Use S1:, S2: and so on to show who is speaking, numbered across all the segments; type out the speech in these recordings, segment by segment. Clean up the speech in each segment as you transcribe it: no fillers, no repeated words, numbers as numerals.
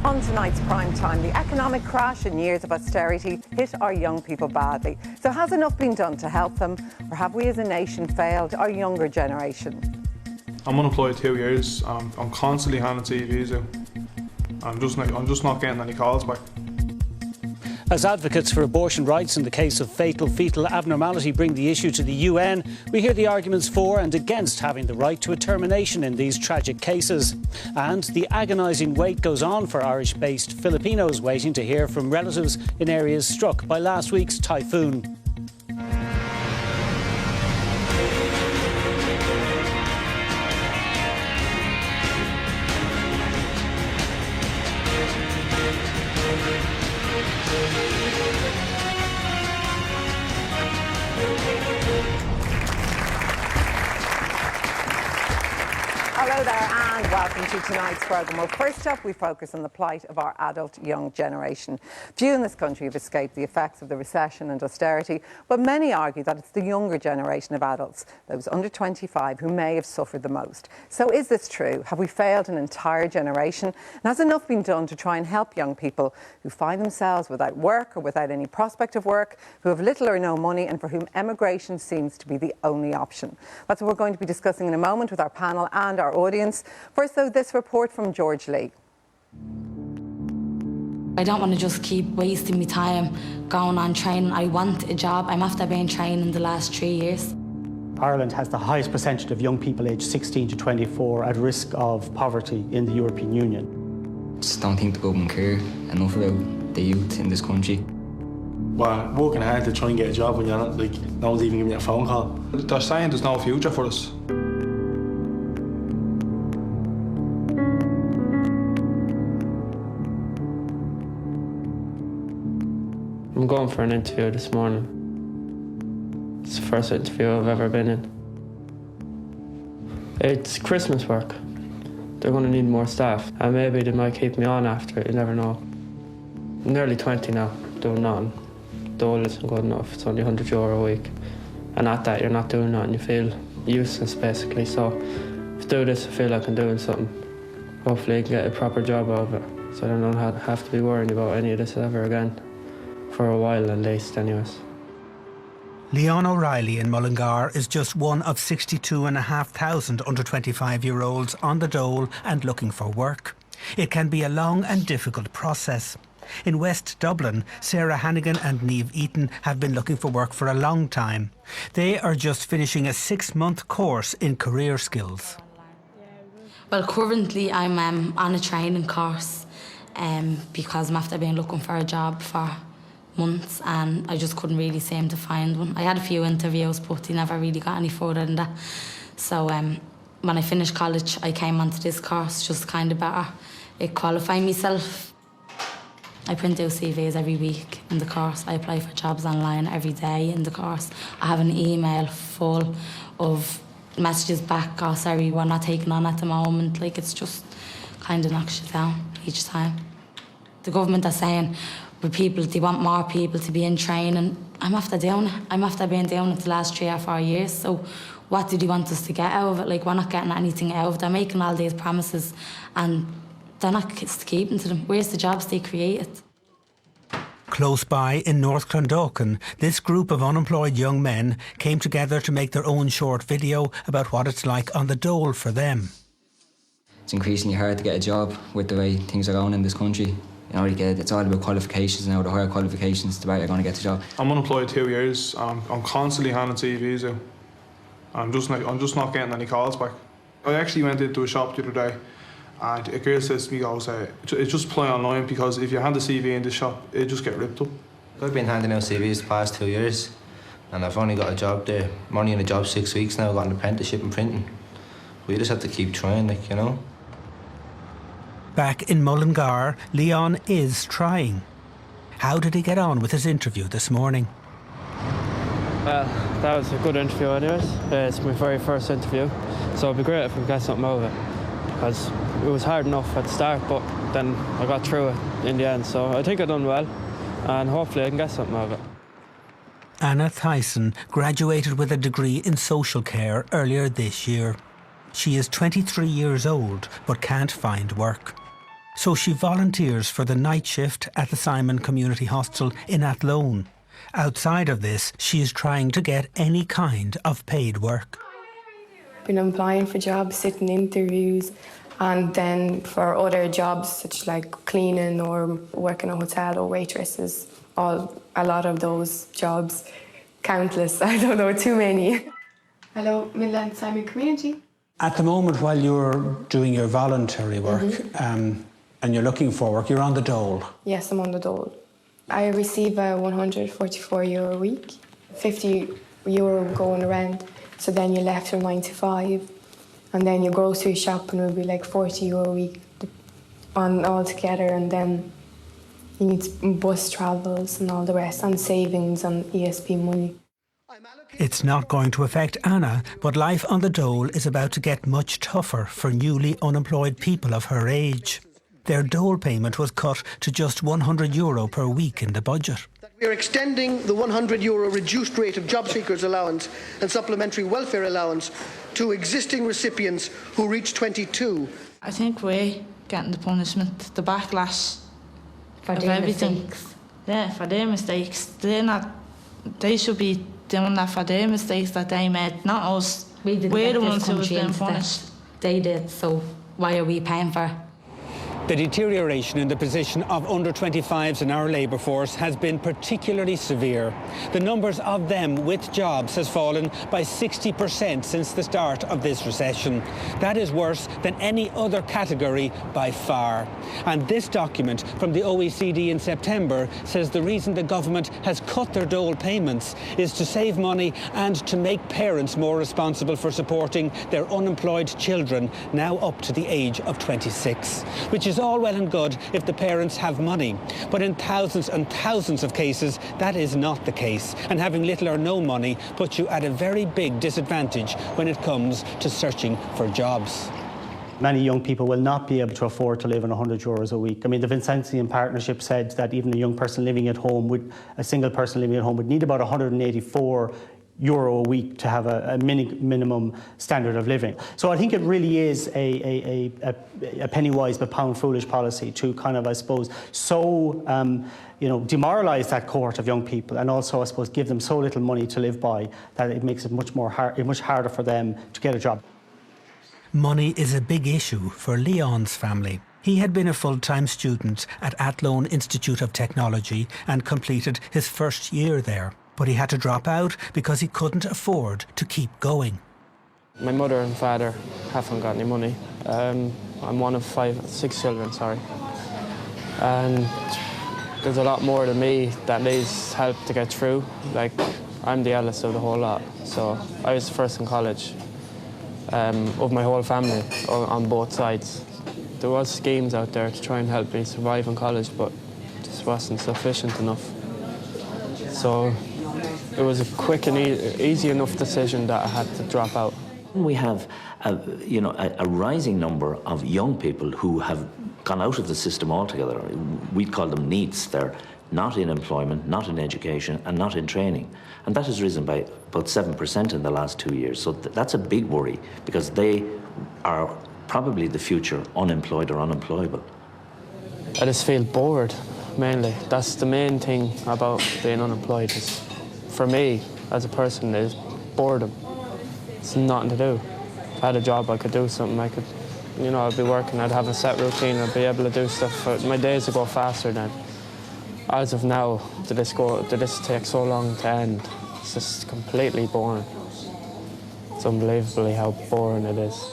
S1: On tonight's prime time, the economic crash and years of austerity hit our young people badly. So has enough been done to help them, or have we as a nation failed our younger generation?
S2: I'm unemployed 2 years. I'm constantly handing CVs out. I'm just not getting any calls back.
S3: As advocates for abortion rights in the case of fatal fetal abnormality bring the issue to the UN, we hear the arguments for and against having the right to a termination in these tragic cases. And the agonising wait goes on for Irish-based Filipinos waiting to hear from relatives in areas struck by last week's typhoon.
S1: Hello there and welcome to tonight's programme. Well, first up, we focus on the plight of our adult young generation. Few in this country have escaped the effects of the recession and austerity, but many argue that it's the younger generation of adults, those under 25, who may have suffered the most. So is this true? Have we failed an entire generation? And has enough been done to try and help young people who find themselves without work or without any prospect of work, who have little or no money and for whom emigration seems to be the only option? That's what we're going to be discussing in a moment with our panel and our audience. First, though, this report from George Lee.
S4: I don't want to just keep wasting my time going on training. I want a job. I'm after being training the last 3 years.
S3: Ireland has the highest percentage of young people aged 16 to 24 at risk of poverty in the European Union.
S5: Just don't think the government care enough about the youth in this country.
S6: We're working hard to try and get a job when you're not, like, no one's even giving you a phone call.
S2: They're saying there's no future for us.
S7: I'm going for an interview this morning. It's the first interview I've ever been in. It's Christmas work. They're going to need more staff, and maybe they might keep me on after it, you never know. I'm nearly 20 now, doing nothing. Dole isn't good enough, it's only €100 a week. And at that, you're not doing nothing, you feel useless basically. So if I do this, I feel like I'm doing something. Hopefully I can get a proper job out of it, so I don't have to be worrying about any of this ever again. For a while at least, anyways.
S8: Leon O'Reilly in Mullingar is just one of 62,500 under 25-year-olds on the dole and looking for work. It can be a long and difficult process. In West Dublin, Sarah Hannigan and Niamh Eaton have been looking for work for a long time. They are just finishing a 6-month course in career skills.
S4: Well, currently I'm on a training course because I'm after being looking for a job for months and I just couldn't really seem to find one. I had a few interviews but I never really got any further than that. So when I finished college I came onto this course just kind of better qualify myself. I print out CVs every week in the course. I apply for jobs online every day in the course. I have an email full of messages back, oh sorry, we're not taking on at the moment. Like, it's just kind of knocks you down each time. The government are saying with people, they want more people to be in training. I'm after doing it. I'm after being doing it the last 3 or 4 years. So what do they want us to get out of it? Like, we're not getting anything out of it. They're making all these promises and they're not keeping to them. Where's the jobs they created?
S8: Close by in North Clondalkin, this group of unemployed young men came together to make their own short video about what it's like on the dole for them.
S5: It's increasingly hard to get a job with the way things are going in this country. You know, it's all about qualifications now. The higher qualifications, the better you're going to get the job.
S2: I'm unemployed 2 years. I'm constantly handing CVs out. I'm just not getting any calls back. I actually went into a shop the other day and a girl says to me, it's just apply online because if you hand a CV in the shop, it just get ripped up.
S9: I've been handing out CVs the past 2 years and I've only got a job there. I'm only in a job 6 weeks now. I've got an apprenticeship in printing. We just have to keep trying, like, you know.
S8: Back in Mullingar, Leon is trying. How did he get on with his interview this morning?
S7: Well, that was a good interview anyways. It's my very first interview, so it'd be great if we could get something out of it. Because it was hard enough at the start, but then I got through it in the end. So I think I've done well, and hopefully I can get something out of it.
S8: Anna Thyssen graduated with a degree in social care earlier this year. She is 23 years old, but can't find work. so she volunteers for the night shift at the Simon Community Hostel in Athlone. Outside of this, she is trying to get any kind of paid work.
S10: Been applying for jobs, sitting interviews, and then for other jobs such like cleaning or working in a hotel or waitresses. A lot of those jobs, countless, I don't know, too many. Hello, Midlands Simon Community.
S8: At the moment, while you're doing your voluntary work and you're looking for work, you're on the dole.
S10: Yes, I'm on the dole. I receive a €144 a week, €50 going around. So then you're left from 9 to 5, and then your grocery shopping will be like €40 a week on all together, and then you need bus travels and all the rest, and savings and ESP money.
S8: It's not going to affect Anna, but life on the dole is about to get much tougher for newly unemployed people of her age. Their dole payment was cut to just €100 per week in the budget.
S11: We are extending the €100 reduced rate of job seekers allowance and supplementary welfare allowance to existing recipients who reach 22.
S12: I think we're getting the punishment, the backlash
S4: For
S12: of
S4: their
S12: everything.
S4: mistakes.
S12: Yeah, for their mistakes. They should be doing that for their mistakes that they made, not us.
S4: We're
S12: the ones who was being punished.
S4: They did, so why are we paying for it?
S3: The deterioration in the position of under-25s in our labour force has been particularly severe. The numbers of them with jobs has fallen by 60% since the start of this recession. That is worse than any other category by far. And this document from the OECD in September says the reason the government has cut their dole payments is to save money and to make parents more responsible for supporting their unemployed children, now up to the age of 26, which is all well and good if the parents have money, but in thousands and thousands of cases that is not the case, and having little or no money puts you at a very big disadvantage when it comes to searching for jobs.
S6: Many young people will not be able to afford to live on €100 a week. I mean, the Vincentian Partnership said that even a young person living at home, a single person living at home, would need about €184 a week to have a minimum standard of living. So I think it really is a penny wise but pound foolish policy to kind of, I suppose, demoralise that cohort of young people, and also, I suppose, give them so little money to live by that it makes it much harder for them to get a job.
S8: Money is a big issue for Leon's family. He had been a full-time student at Athlone Institute of Technology and completed his first year there. But he had to drop out because he couldn't afford to keep going.
S7: My mother and father haven't got any money. I'm one of six children, and there's a lot more than me that needs help to get through. Like, I'm the eldest of the whole lot, so I was the first in college of my whole family on both sides. There was schemes out there to try and help me survive in college, but this wasn't sufficient enough. So it was a quick and easy enough decision that I had to drop out.
S13: We have a rising number of young people who have gone out of the system altogether. We call them NEETs. They're not in employment, not in education, and not in training. And that has risen by about 7% in the last 2 years. So that's a big worry, because they are probably the future unemployed or unemployable.
S7: I just feel bored, mainly. That's the main thing about being unemployed. Is, for me, as a person, is boredom. It's nothing to do. If I had a job, I could do something. I could, I'd be working, I'd have a set routine, I'd be able to do stuff. My days would go faster then. As of now, did this take so long to end? It's just completely boring. It's unbelievably how boring it is.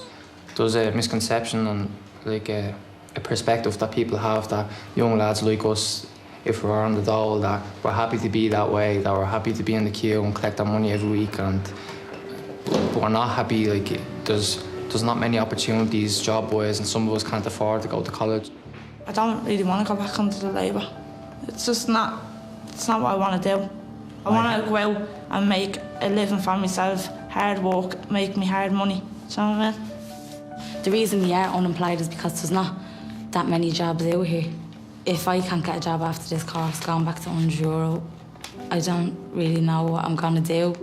S14: There's a misconception and a perspective that people have that young lads like us, if we're on the dole, that we're happy to be that way, that we're happy to be in the queue and collect our money every week, but we're not happy. There's not many opportunities job-wise, and some of us can't afford to go to college.
S12: I don't really want to go back into the labour. It's just not. It's not what I want to do. I want to go out and make a living for myself. Hard work, make me hard money. Do you know what I mean?
S4: The reason we are unemployed is because there's not that many jobs out here. If I can't get a job after this course, going back to €100, I don't really know what I'm going to do.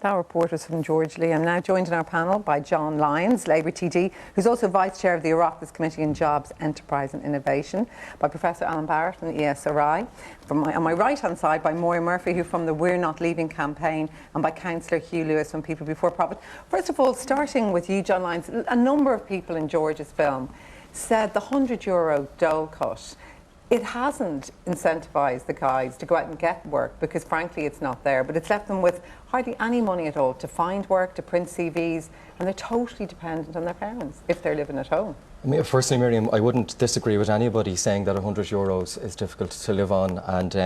S1: Our reporters from George Lee. I'm now joined in our panel by John Lyons, Labour TD, who's also Vice Chair of the Oireachtas Committee on Jobs, Enterprise and Innovation, by Professor Alan Barrett from the ESRI, on my right-hand side by Moira Murphy, who from the We're Not Leaving campaign, and by Councillor Hugh Lewis from People Before Profit. First of all, starting with you, John Lyons, a number of people in George's film said the €100 dole cut, it hasn't incentivised the guys to go out and get work because frankly it's not there, but it's left them with hardly any money at all to find work, to print CVs, and they're totally dependent on their parents if they're living at home.
S15: I mean, firstly, Miriam, I wouldn't disagree with anybody saying that €100 is difficult to live on, and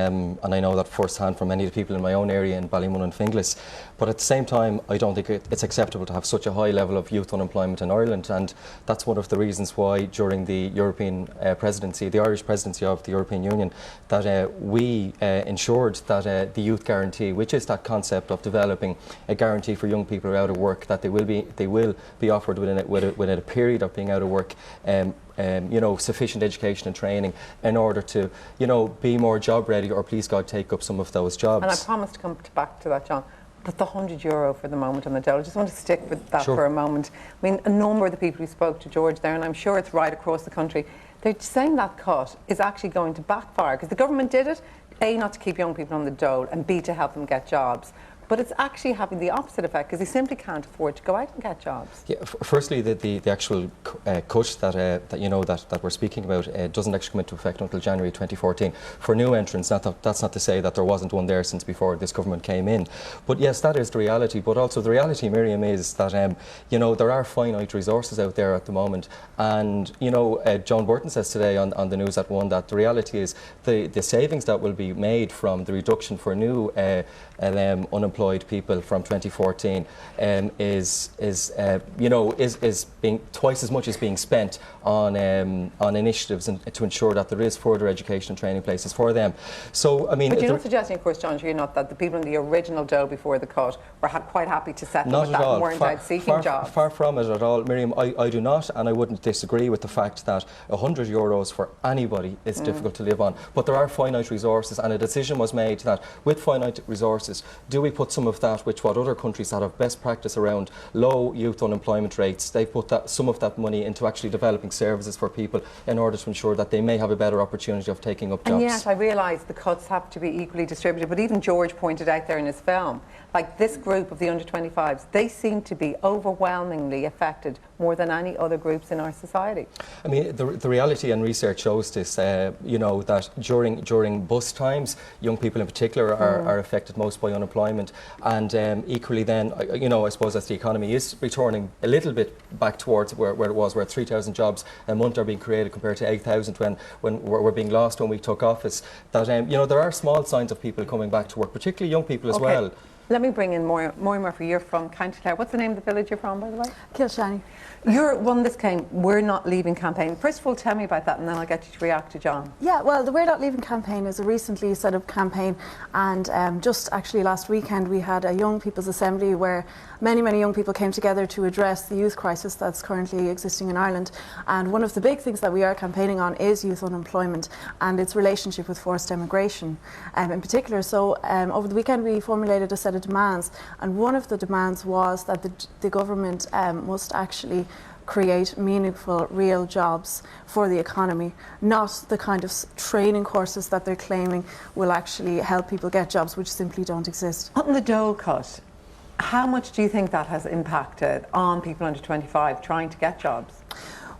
S15: I know that firsthand from many of the people in my own area in Ballymun and Finglas. But at the same time, I don't think it's acceptable to have such a high level of youth unemployment in Ireland, and that's one of the reasons why during the European presidency, the Irish presidency of the European Union, that we ensured that the youth guarantee, which is that concept of developing a guarantee for young people who are out of work, that they will be offered within a period of being out of work, you know, sufficient education and training in order to, you know, be more job ready, or please God take up some of those jobs.
S1: And I promise to come back to that, John. But the €100 for the moment on the dole, I just want to stick with that for a moment. I mean, a number of the people who spoke to George there, and I'm sure it's right across the country, they're saying that cut is actually going to backfire because the government did it, A, not to keep young people on the dole, and B, to help them get jobs. But it's actually having the opposite effect because they simply can't afford to go out and get jobs. Yeah,
S15: firstly, the actual cut that you know that we're speaking about doesn't actually come into effect until January 2014 for new entrants. That's not to say that there wasn't one there since before this government came in. But yes, that is the reality. But also the reality, Miriam, is that you know, there are finite resources out there at the moment, and you know, John Burton says today on the news at 1 that the reality is the savings that will be made from the reduction for new unemployed people from 2014 is being twice as much as being spent on initiatives and to ensure that there is further education and training places for them. So I mean,
S1: but you're not suggesting, of course, John, you're not, that the people in the original dole before the cut were quite happy to settle with that and weren't out seeking jobs?
S15: Far from it at all, Miriam. I do not, and I wouldn't disagree with the fact that €100 for anybody is difficult to live on. But there are finite resources, and a decision was made that with finite resources, do we put some of that, which what other countries that have best practice around low youth unemployment rates, they put some of that money into actually developing services for people in order to ensure that they may have a better opportunity of taking up jobs.
S1: And yet I realise the cuts have to be equally distributed, but even George pointed out there in his film, like this group of the under-25s, they seem to be overwhelmingly affected more than any other groups in our society.
S15: I mean, the reality and research shows this, you know, that during bus times, young people in particular are affected most by unemployment, and equally then, you know, I suppose as the economy is returning a little bit back towards where it was, where 3,000 jobs a month are being created compared to 8,000 when were being lost when we took office, that, you know, there are small signs of people coming back to work, particularly young people as well.
S1: Let me bring in Moira Murphy. You're from County Clare. What's the name of the village you're from, by the way?
S16: Kilshanny.
S1: You're one this came We're Not Leaving campaign. First of all, tell me about that, and then I'll get you to react to John.
S16: Yeah, well, the We're Not Leaving campaign is a recently set up campaign, and just actually last weekend we had a Young People's Assembly where many young people came together to address the youth crisis that's currently existing in Ireland. And one of the big things that we are campaigning on is youth unemployment and its relationship with forced emigration in particular. So over the weekend we formulated a set of demands, and one of the demands was that the government must actually create meaningful, real jobs for the economy, not the kind of training courses that they're claiming will actually help people get jobs, which simply don't exist.
S1: On the dole cut, how much do you think that has impacted on people under 25 trying to get jobs?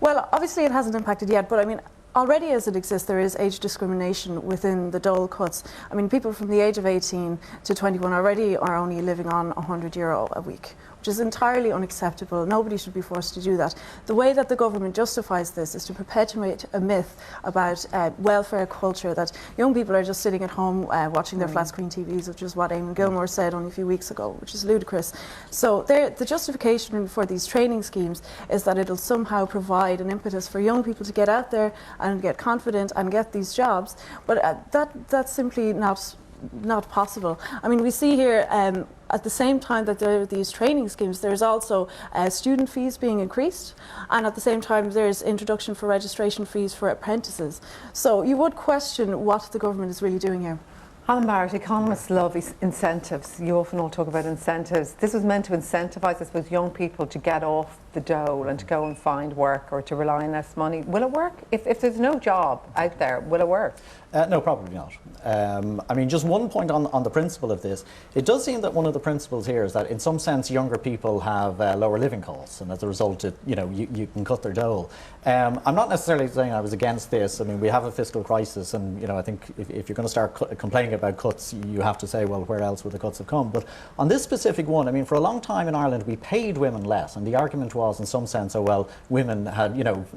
S16: Well, obviously it hasn't impacted yet, but I mean, already as it exists, there is age discrimination within the dole cuts. I mean, people from the age of 18 to 21 already are only living on €100 a week, which is entirely unacceptable. Nobody should be forced to do that. The way that the government justifies this is to perpetuate a myth about welfare culture, that young people are just sitting at home watching their flat screen TVs, which is what Eamon Gilmore said only a few weeks ago, which is ludicrous. So the justification for these training schemes is that it'll somehow provide an impetus for young people to get out there and get confident and get these jobs, but that's simply not possible. I mean, we see here at the same time that there are these training schemes, there's also student fees being increased, and at the same time there's introduction for registration fees for apprentices. So you would question what the government is really doing here.
S1: Alan Barrett, economists love incentives. You often all talk about incentives. This was meant to incentivise, I suppose, young people to get off the dole and to go and find work or to rely on less money. Will it work? If there's no job out there, will it work?
S17: No, probably not. I mean, just one point on the principle of this. It does seem that one of the principles here is that in some sense younger people have lower living costs, and as a result you can cut their dole. I'm not necessarily saying I was against this. I mean, we have a fiscal crisis, and I think if you're going to start complaining about cuts, you have to say, well, where else would the cuts have come? But on this specific one, I mean, for a long time in Ireland we paid women less, and the argument was in some sense, oh well, women had,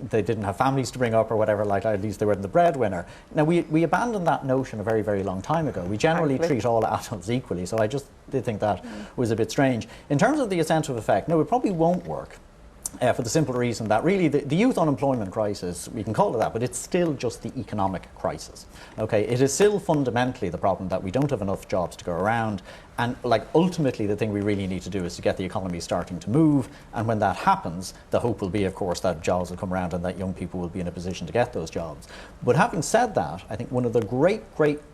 S17: they didn't have families to bring up or whatever, like at least they weren't the breadwinner. Now we abandoned that notion a very, very long time ago. We generally treat all adults equally, so I just did think that was a bit strange. In terms of the incentive effect, no, it probably won't work. For the simple reason that really the youth unemployment crisis, we can call it that, but it's still just the economic crisis. Okay, it is still fundamentally the problem that we don't have enough jobs to go around, and ultimately the thing we really need to do is to get the economy starting to move, and when that happens, the hope will be, of course, that jobs will come around and that young people will be in a position to get those jobs. But having said that, I think one of the great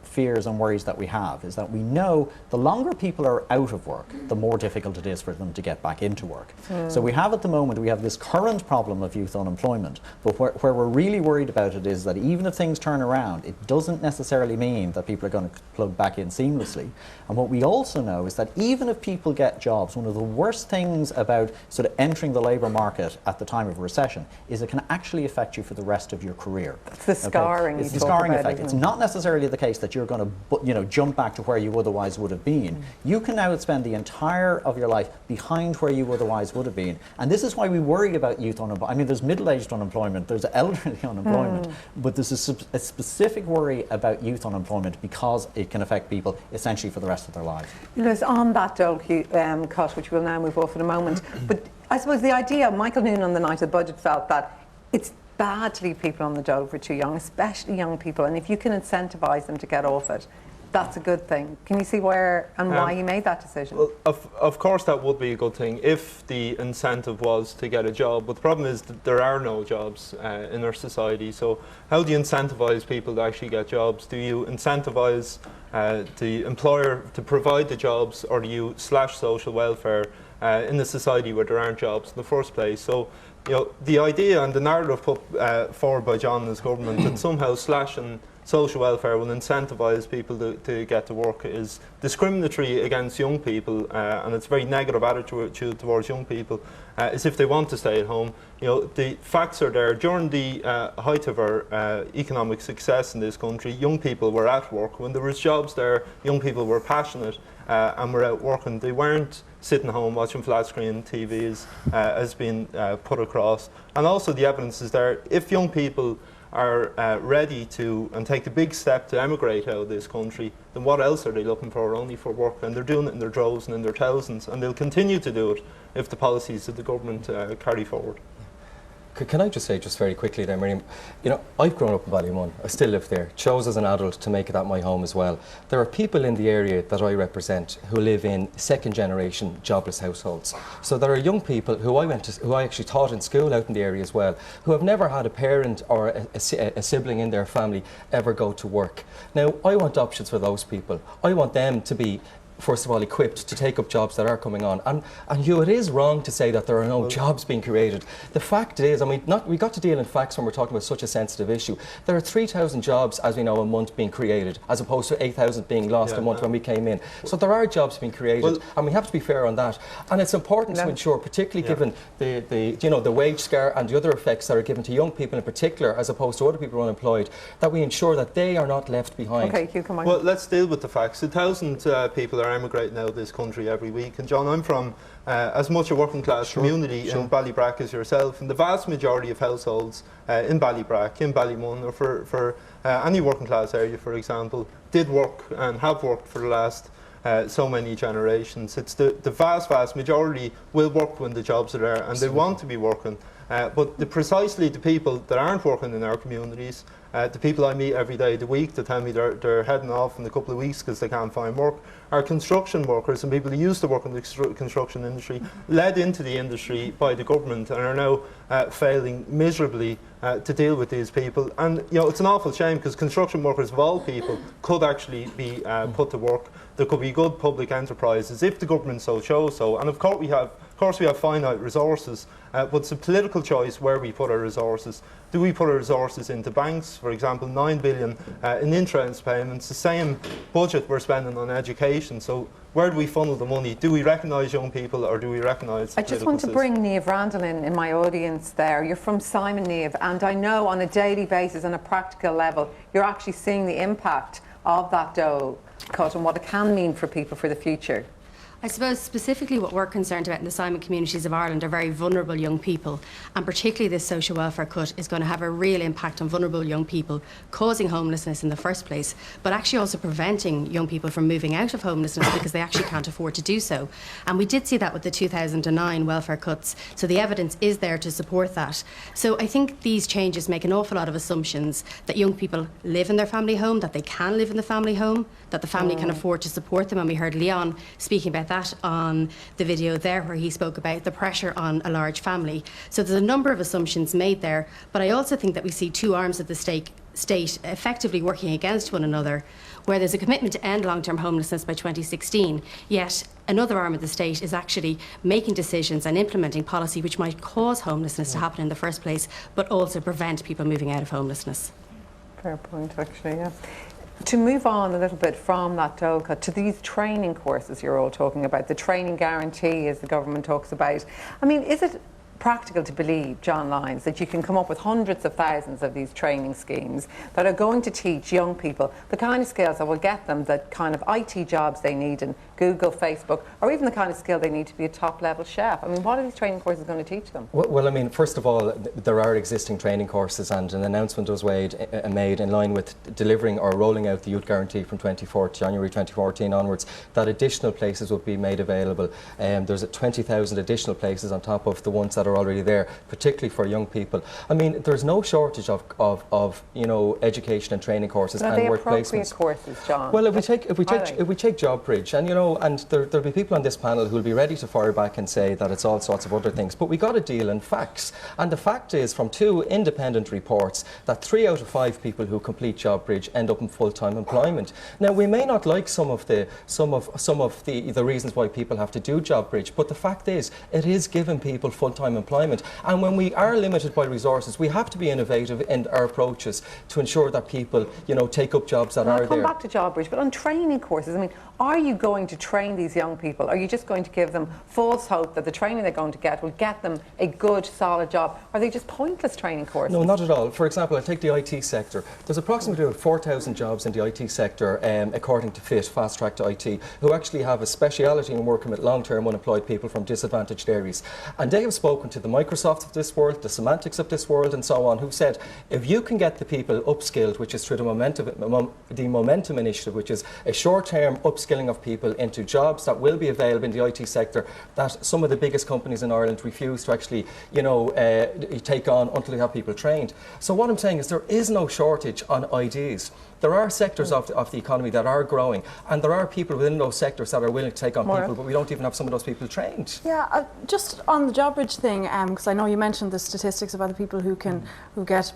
S17: fears and worries that we have is that we know the longer people are out of work, the more difficult it is for them to get back into work. So we have at the moment, we have this current problem of youth unemployment, but where we're really worried about it is that even if things turn around, it doesn't necessarily mean that people are going to plug back in seamlessly. And what we also know is that even if people get jobs, one of the worst things about sort of entering the labour market at the time of a recession is it can actually affect you for the rest of your career.
S1: It's the scarring.
S17: It's the scarring effect. It's not necessarily the case that you're going to jump back to where you otherwise would have been. You can now spend the entire of your life behind where you otherwise would have been. And this is why we worry about youth unemployment. I mean, there's middle-aged unemployment, there's elderly unemployment, but there's a specific worry about youth unemployment because it can affect people essentially for the rest of their lives.
S1: Liz, on that dole cut, which we'll now move off in a moment, but I suppose the idea, Michael Noonan on the night of the budget felt that it's bad to leave people on the dole for too young, especially young people, and if you can incentivise them to get off it, that's a good thing. Can you see where and why he made that decision?
S18: Well, of course that would be a good thing if the incentive was to get a job, but the problem is that there are no jobs in our society. So how do you incentivise people to actually get jobs? Do you incentivise the employer to provide the jobs, or do you slash social welfare in a society where there aren't jobs in the first place? So the idea and the narrative put forward by John and his government that somehow slashing social welfare will incentivise people to get to work is discriminatory against young people, and it's a very negative attitude towards young people, as if they want to stay at home. The facts are there. During the height of our economic success in this country, young people were at work. When there was jobs there, young people were passionate and were out working. They weren't sitting home watching flat screen TVs, as been put across. And also the evidence is there. If young people are ready to and take the big step to emigrate out of this country, then what else are they looking for? Only for work. And they're doing it in their droves and in their thousands, and they'll continue to do it if the policies of the government carry forward.
S15: Can I just say just very quickly there, Miriam, I've grown up in Ballymun. I still live there. Chose as an adult to make that my home as well. There are people in the area that I represent who live in second generation jobless households. So there are young people who I actually taught in school out in the area as well, who have never had a parent or a sibling in their family ever go to work. Now, I want options for those people. I want them to be, first of all, equipped to take up jobs that are coming on. And it is wrong to say that there are no jobs being created. The fact is, we got to deal in facts when we're talking about such a sensitive issue. There are 3,000 jobs, as we know, a month being created, as opposed to 8,000 being lost a month when we came in. So there are jobs being created, and we have to be fair on that. And it's important to ensure, particularly given the wage scare and the other effects that are given to young people in particular, as opposed to other people who are unemployed, that we ensure that they are not left behind.
S1: Okay, Hugh, come on.
S18: Well, let's deal with the facts. 1,000 people are emigrating out of this country every week, and John, I'm from as much a working class community in Ballybrack as yourself, and the vast majority of households in Ballybrack, in Ballymun, or for any working class area, for example, did work and have worked for the last so many generations. It's the vast majority will work when the jobs are there, and they want to be working. But precisely the people that aren't working in our communities, the people I meet every day of the week that tell me they're heading off in a couple of weeks because they can't find work, are construction workers and people who used to work in the construction industry, led into the industry by the government and are now failing miserably to deal with these people. And you know, it's an awful shame because construction workers of all people could actually be put to work. There could be good public enterprises if the government so chose so. And of course we have finite resources, but it's a political choice where we put our resources. Do we put our resources into banks, for example, 9 billion in interest payments, the same budget we're spending on education? So where do we funnel the money? Do we recognise young people or do we recognise the
S1: I just want to bring Niamh Randall in my audience there. You're from Simon, Niamh, and I know on a daily basis, on a practical level, you're actually seeing the impact of that dole cut and what it can mean for people for the future.
S19: I suppose specifically what we're concerned about in the Simon communities of Ireland are very vulnerable young people, and particularly this social welfare cut is going to have a real impact on vulnerable young people, causing homelessness in the first place, but actually also preventing young people from moving out of homelessness because they actually can't afford to do so. And we did see that with the 2009 welfare cuts, so the evidence is there to support that. So I think these changes make an awful lot of assumptions that young people live in their family home, that they can live in the family home, that the family can afford to support them, and we heard Leon speaking about that on the video there where he spoke about the pressure on a large family. So there's a number of assumptions made there, but I also think that we see two arms of the state effectively working against one another, where there's a commitment to end long-term homelessness by 2016, yet another arm of the state is actually making decisions and implementing policy which might cause homelessness to happen in the first place, but also prevent people moving out of homelessness.
S1: Fair point, actually, yeah. To move on a little bit from that dole cut to these training courses you're all talking about, the training guarantee as the government talks about. I mean, is it practical to believe, John Lyons, that you can come up with hundreds of thousands of these training schemes that are going to teach young people the kind of skills that will get them the kind of IT jobs they need in Google, Facebook, or even the kind of skill they need to be a top-level chef? I mean, what are these training courses going to teach them?
S15: Well, I mean, first of all, there are existing training courses, and an announcement was made in line with delivering or rolling out the Youth Guarantee from January 2014 onwards, that additional places will be made available. There's 20,000 additional places on top of the ones that are already there, particularly for young people. I mean, there's no shortage of you know, education and training courses and work placements.
S1: Courses, John?
S15: Well, if we take JobBridge, and you know, and there'll be people on this panel who'll be ready to fire back and say that it's all sorts of other things, but we got to deal in facts. And the fact is, from 2 independent reports, that 3 out of 5 people who complete JobBridge end up in full-time employment. Now, we may not like some of the reasons why people have to do JobBridge, but the fact is, it is giving people full-time employment. And when we are limited by resources, we have to be innovative in our approaches to ensure that people, you know, take up jobs that are there.
S1: I'll come back to JobBridge, but on training courses, I mean, are you going to train these young people? Are you just going to give them false hope that the training they're going to get will get them a good, solid job? Are they just pointless training courses?
S15: No, not at all. For example, I take the IT sector. There's approximately 4,000 jobs in the IT sector, according to FIT, Fast Track to IT, who actually have a speciality in working with long-term unemployed people from disadvantaged areas. And they have spoken to the Microsofts of this world, the Semantics of this world, and so on, who said, if you can get the people upskilled, which is through the Momentum Initiative, which is a short-term upskilling of people into jobs that will be available in the IT sector, that some of the biggest companies in Ireland refuse to actually, you know, take on until they have people trained. So what I'm saying is there is no shortage on ideas. There are sectors of the economy that are growing, and there are people within those sectors that are willing to take on people, but we don't even have some of those people trained.
S16: Yeah, just on the JobBridge thing, because I know you mentioned the statistics about the people who get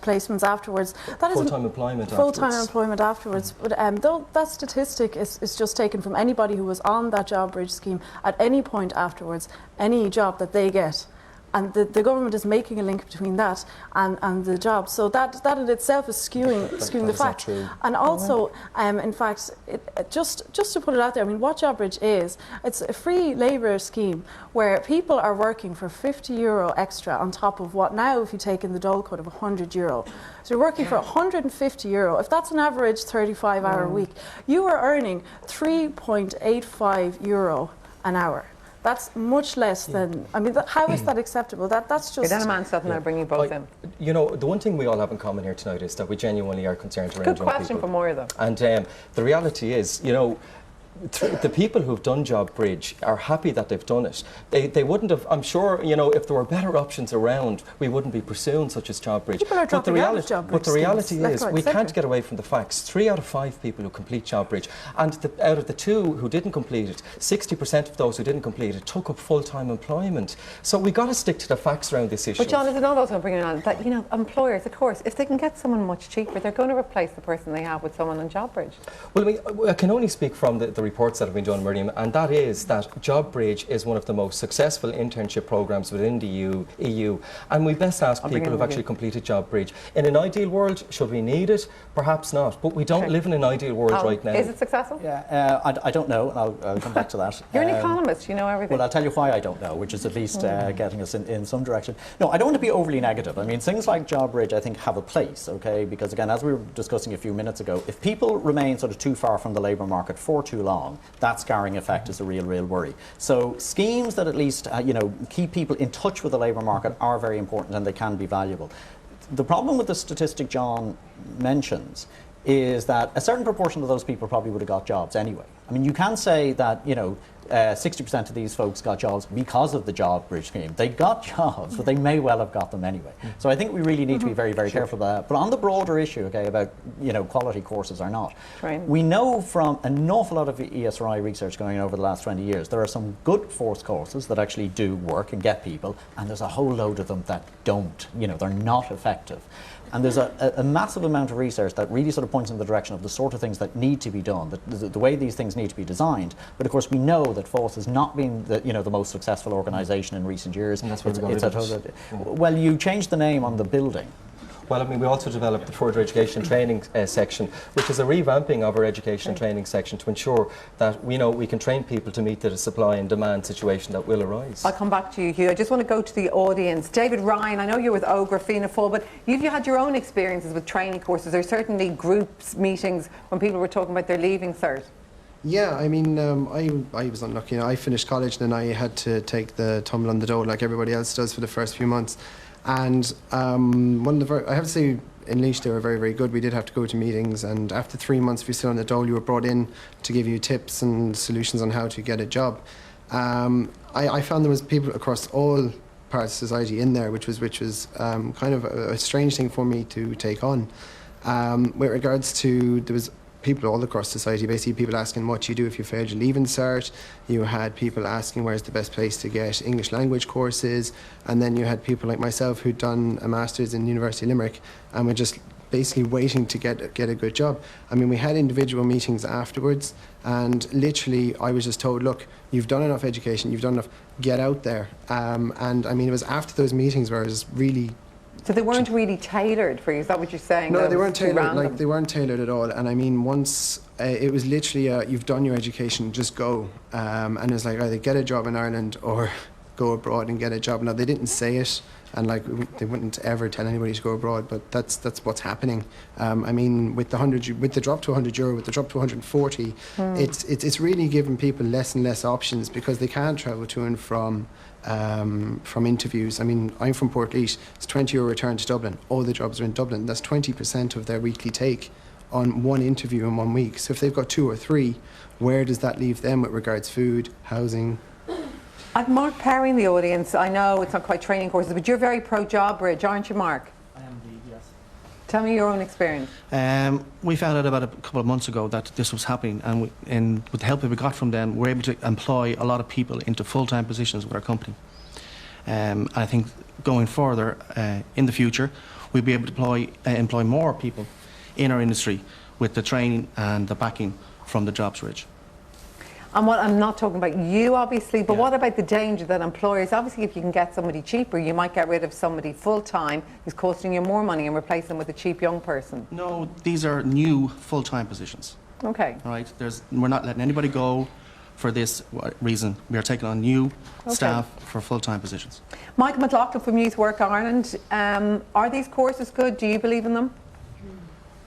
S16: placements afterwards. That is full-time employment afterwards. But though that statistic is just taken from anybody who was on that JobBridge scheme at any point afterwards, any job that they get. And the government is making a link between that and the job. So that in itself is skewing the facts. And also, in fact, just to put it out there, I mean, what JobBridge is, it's a free labour scheme where people are working for €50 extra on top of what now, if you take in the dole cut, of €100. So you're working for €150. If that's an average 35-hour week, you are earning €3.85 an hour. That's much less than, I mean, how is that acceptable? That's just...
S1: Then a man stuff and I'll bring you both in.
S15: You know, the one thing we all have in common here tonight is that we genuinely are concerned around young people.
S1: Good question for Moira, though.
S15: And the reality is, you know, the people who've done Job Bridge are happy that they've done it. They wouldn't have, I'm sure, you know, if there were better options around, we wouldn't be pursuing such as Job Bridge.
S16: People are dropping out of Job Bridge.
S15: But the reality is, we can't get away from the facts. 3 out of 5 people who complete Job Bridge, and out of the 2 who didn't complete it, 60% of those who didn't complete it took up full-time employment. So we've got to stick to the facts around this issue.
S1: But John, is it not also bringing on that, you know, employers, of course, if they can get someone much cheaper, they're going to replace the person they have with someone on Job Bridge?
S15: Well, I can only speak from the reports that have been done, Miriam, and that is that Job Bridge is one of the most successful internship programmes within the EU, and we best ask people who've actually completed Job Bridge. In an ideal world, should we need it? Perhaps not, but we don't live in an ideal world right now.
S1: Is it successful?
S17: Yeah, I don't know, and I'll come back to that.
S1: You're an economist, you know everything.
S17: Well, I'll tell you why I don't know, which is at least getting us in some direction. No, I don't want to be overly negative. I mean, things like Job Bridge, I think, have a place, okay? Because, again, as we were discussing a few minutes ago, if people remain sort of too far from the labour market for too long, that scarring effect is a real worry. So schemes that at least, you know, keep people in touch with the labour market are very important, and they can be valuable. The problem with the statistic John mentions is that a certain proportion of those people probably would have got jobs anyway. I mean, you can say that, you know, 60% of these folks got jobs because of the Job Bridge scheme. They got jobs, but they may well have got them anyway. So I think we really need to be very careful about that. But on the broader issue, okay, about, you know, quality courses or not, we know from an awful lot of ESRI research going on over the last 20 years, there are some good forced courses that actually do work and get people, and there's a whole load of them that don't. You know, they're not effective. And there's a massive amount of research that really sort of points in the direction of the sort of things that need to be done, the way these things need to be designed. But of course, we know that FÁS has not been the most successful organisation in recent years.
S15: And that's where we're going.
S17: Well, you changed the name on the building.
S15: Well, I mean, we also developed the further education and training section, which is a revamping of our education and training section to ensure that we can train people to meet the supply and demand situation that will arise.
S1: I'll come back to you, Hugh. I just want to go to the audience. David Ryan, I know you're with Ogra Fianna Fáil, but you've had your own experiences with training courses. There's certainly groups, meetings when people were talking about their leaving cert.
S20: Yeah, I mean, I was unlucky. I finished college and then I had to take the tumble on the dole like everybody else does for the first few months. And I have to say, in Laois they were very good. We did have to go to meetings, and after 3 months, if you're still on the dole, you were brought in to give you tips and solutions on how to get a job. I found there was people across all parts of society in there, which was kind of a strange thing for me to take on. With regards to, there was people all across society, basically people asking what you do if you failed your leaving cert. You had people asking where's the best place to get English language courses, and then you had people like myself who'd done a master's in University of Limerick and were just basically waiting to get a good job. I mean, we had individual meetings afterwards, and literally I was just told, look, you've done enough education, you've done enough, get out there. And I mean, it was after those meetings where I was really...
S1: So they weren't really tailored for you, is that what you're saying?
S20: No, they weren't tailored. Like, they weren't tailored at all. And I mean, once it was literally, you've done your education, just go. And it was like either get a job in Ireland or go abroad and get a job. Now, they didn't say it, and like they wouldn't ever tell anybody to go abroad, but that's what's happening. I mean, with the drop to €100, with the drop to 140, it's really giving people less and less options because they can't travel to and from interviews. I mean, I'm from Portlaoise. It's €20 return to Dublin. All the jobs are in Dublin. That's 20% of their weekly take on one interview in 1 week. So if they've got 2 or 3, where does that leave them with regards food, housing?
S1: I've Mark Perry in the audience. I know it's not quite training courses, but you're very pro Job Bridge, aren't you, Mark?
S21: I am indeed, yes.
S1: Tell me your own experience.
S21: We found out about a couple of months ago that this was happening, and with the help that we got from them, we're able to employ a lot of people into full-time positions with our company. I think going further in the future, we'll be able to employ more people in our industry with the training and the backing from the Jobs Bridge.
S1: And what I'm not talking about you, obviously, but what about the danger that employers, obviously, if you can get somebody cheaper, you might get rid of somebody full-time who's costing you more money and replace them with a cheap young person?
S21: No, these are new full-time positions.
S1: Okay.
S21: All right, we're not letting anybody go for this reason. We are taking on new staff for full-time positions.
S1: Michael McLaughlin from Youth Work Ireland, are these courses good? Do you believe in them?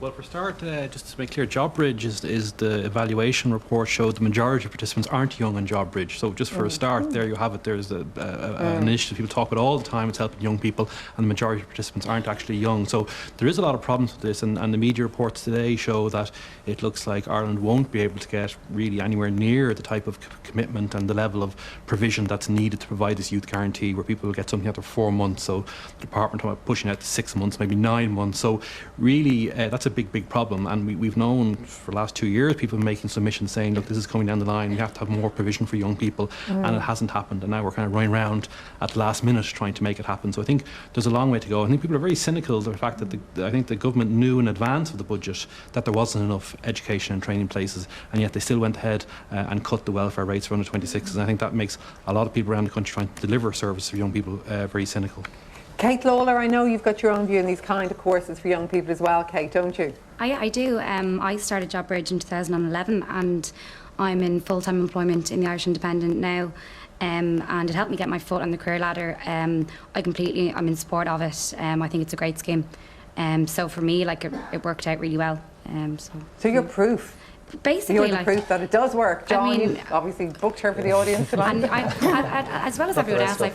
S5: Well, for start, just to make clear, JobBridge is the evaluation report showed the majority of participants aren't young on JobBridge. So just for a start, there you have it. There's an initiative people talk about all the time. It's helping young people, and the majority of participants aren't actually young. So there is a lot of problems with this, and the media reports today show that it looks like Ireland won't be able to get really anywhere near the type of commitment and the level of provision that's needed to provide this youth guarantee, where people will get something after 4 months. So the department are pushing out to 6 months, maybe 9 months. So really, that's a big problem, and we've known for the last 2 years people making submissions saying, look, this is coming down the line, we have to have more provision for young people, and it hasn't happened, and now we're kind of running around at the last minute trying to make it happen. So I think there's a long way to go. I think people are very cynical of the fact that I think the government knew in advance of the budget that there wasn't enough education and training places, and yet they still went ahead and cut the welfare rates for under 26s, and I think that makes a lot of people around the country trying to deliver service for young people very cynical.
S1: Kate Lawler, I know you've got your own view on these kind of courses for young people as well, Kate, don't you?
S22: I do. I started JobBridge in 2011 and I'm in full-time employment in the Irish Independent now, and it helped me get my foot on the career ladder. I'm in support of it. I think it's a great scheme. So for me, like it worked out really well.
S1: So you're proof?
S22: Basically,
S1: you're the proof that it does work. John, you obviously booked her for the audience tonight.
S22: And as well as everyone else, I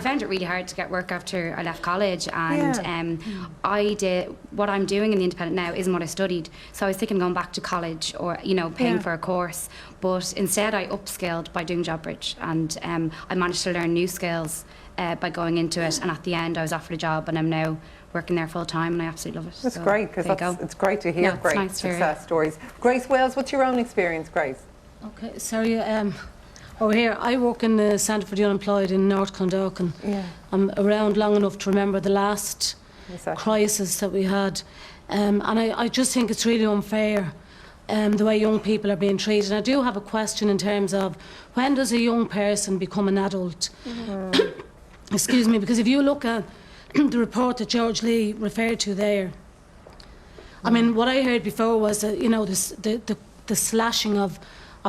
S22: found it really hard to get work after I left college, and I did what I'm doing in the Independent now isn't what I studied. So I was thinking of going back to college or paying for a course, but instead I upskilled by doing JobBridge, and I managed to learn new skills by going into it. And at the end, I was offered a job, and I'm now working there full time, and I absolutely love it.
S1: That's great, because it's great to hear great success stories. Grace Wales, what's your own experience, Grace?
S23: Okay, sorry, over here I work in the Centre for the Unemployed in North Clondalkin. I'm around long enough to remember the last crisis that we had, and I just think it's really unfair the way young people are being treated. And I do have a question in terms of, when does a young person become an adult? Excuse me, because if you look at the report that George Lee referred to there, I mean, what I heard before was that, the slashing of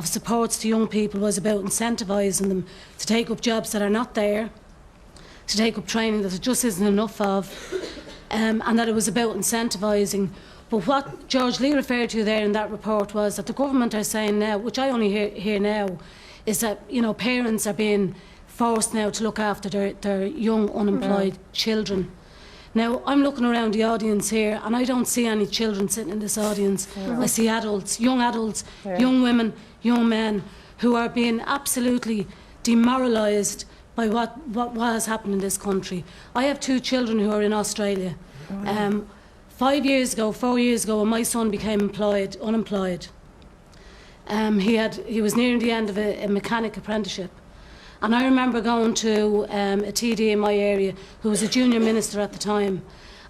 S23: supports to young people was about incentivising them to take up jobs that are not there, to take up training that there just isn't enough of, and that it was about incentivising. But what George Lee referred to there in that report was that the government are saying now, which I only hear now, is that parents are being forced now to look after their young unemployed children. Now, I'm looking around the audience here and I don't see any children sitting in this audience. I see adults, young women, young men who are being absolutely demoralised by what has happened in this country. I have 2 children who are in Australia. 4 years ago, when my son became unemployed, he was nearing the end of a mechanic apprenticeship. And I remember going to a TD in my area who was a junior minister at the time,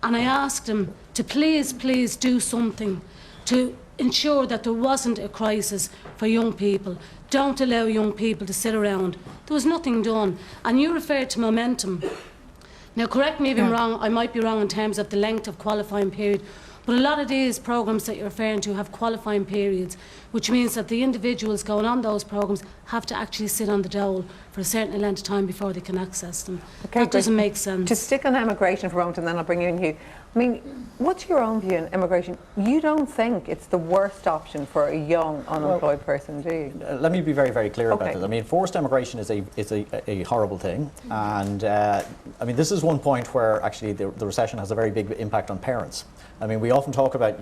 S23: and I asked him to please do something to ensure that there wasn't a crisis for young people. Don't allow young people to sit around. There was nothing done. And you referred to momentum. Now, correct me if I'm wrong, I might be wrong in terms of the length of qualifying period, but a lot of these programmes that you're referring to have qualifying periods, which means that the individuals going on those programmes have to actually sit on the dole for a certain length of time before they can access them. That doesn't make sense.
S1: To stick on immigration for a moment, and then I'll bring you in, Hugh. I mean, what's your own view on immigration? You don't think it's the worst option for a young unemployed person, do you?
S17: Let me be very, very clear about this. I mean, forced immigration is a horrible thing, and I mean, this is one point where actually the recession has a very big impact on parents. I mean, we often talk about,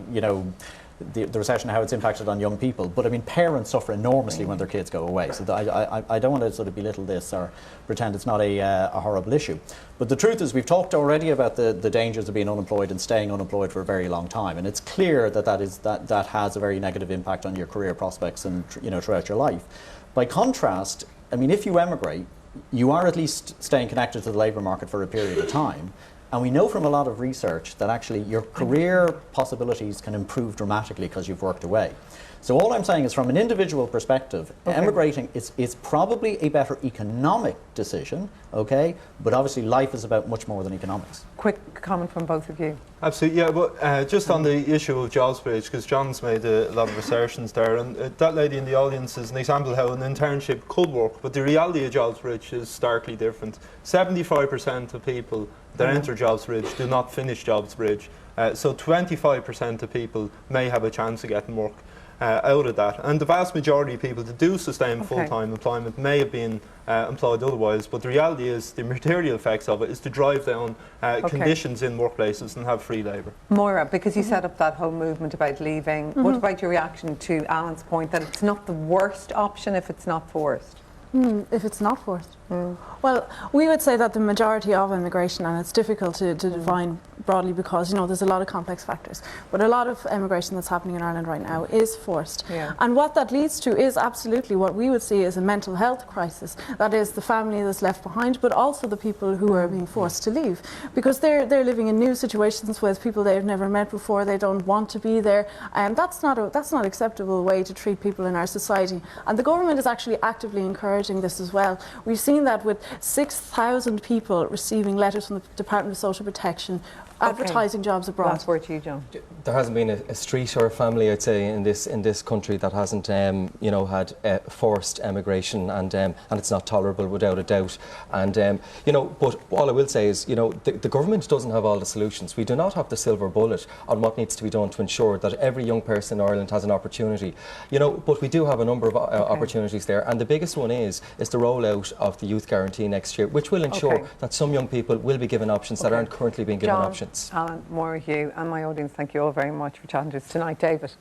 S17: the recession, how it's impacted on young people, but I mean, parents suffer enormously when their kids go away. So I don't want to sort of belittle this or pretend it's not a horrible issue. But the truth is, we've talked already about the dangers of being unemployed and staying unemployed for a very long time, and it's clear that has a very negative impact on your career prospects and throughout your life. By contrast, I mean, if you emigrate, you are at least staying connected to the labour market for a period of time. And we know from a lot of research that actually your career possibilities can improve dramatically because you've worked away. So all I'm saying is, from an individual perspective, emigrating is probably a better economic decision, but obviously life is about much more than economics.
S1: Quick comment from both of you.
S18: Absolutely, yeah, but just on the issue of JobBridge, because John's made a lot of assertions there, and that lady in the audience is an example of how an internship could work, but the reality of JobBridge is starkly different. 75% of people that enter JobBridge do not finish JobBridge, So 25% of people may have a chance of getting work out of that. And the vast majority of people that do sustain full-time employment may have been employed otherwise, but the reality is the material effects of it is to drive down conditions in workplaces and have free labour.
S1: Moira, because you set up that whole movement about leaving, what about your reaction to Alan's point that it's not the worst option if it's not forced?
S16: If it's not forced? Well, we would say that the majority of immigration, and it's difficult to define broadly because, you know, there's a lot of complex factors, but a lot of immigration that's happening in Ireland right now is forced. And what that leads to is absolutely what we would see as a mental health crisis. That is the family that's left behind, but also the people who are being forced to leave, because they're living in new situations with people they've never met before. They don't want to be there, and that's not an acceptable way to treat people in our society. And the government is actually actively encouraging this as well. We've seen that with 6,000 people receiving letters from the Department of Social Protection advertising jobs abroad.
S1: Last word to you, John.
S15: There hasn't been a street or a family, I'd say, in this country that hasn't, you know, had forced emigration, and it's not tolerable without a doubt. And you know, but all I will say is, you know, the government doesn't have all the solutions. We do not have the silver bullet on what needs to be done to ensure that every young person in Ireland has an opportunity. You know, but we do have a number of opportunities there, and the biggest one is the rollout of the Youth Guarantee next year, which will ensure that some young people will be given options that aren't currently being given options.
S1: Alan, Moira, Hugh and my audience, thank you all very much for chatting to us tonight. David.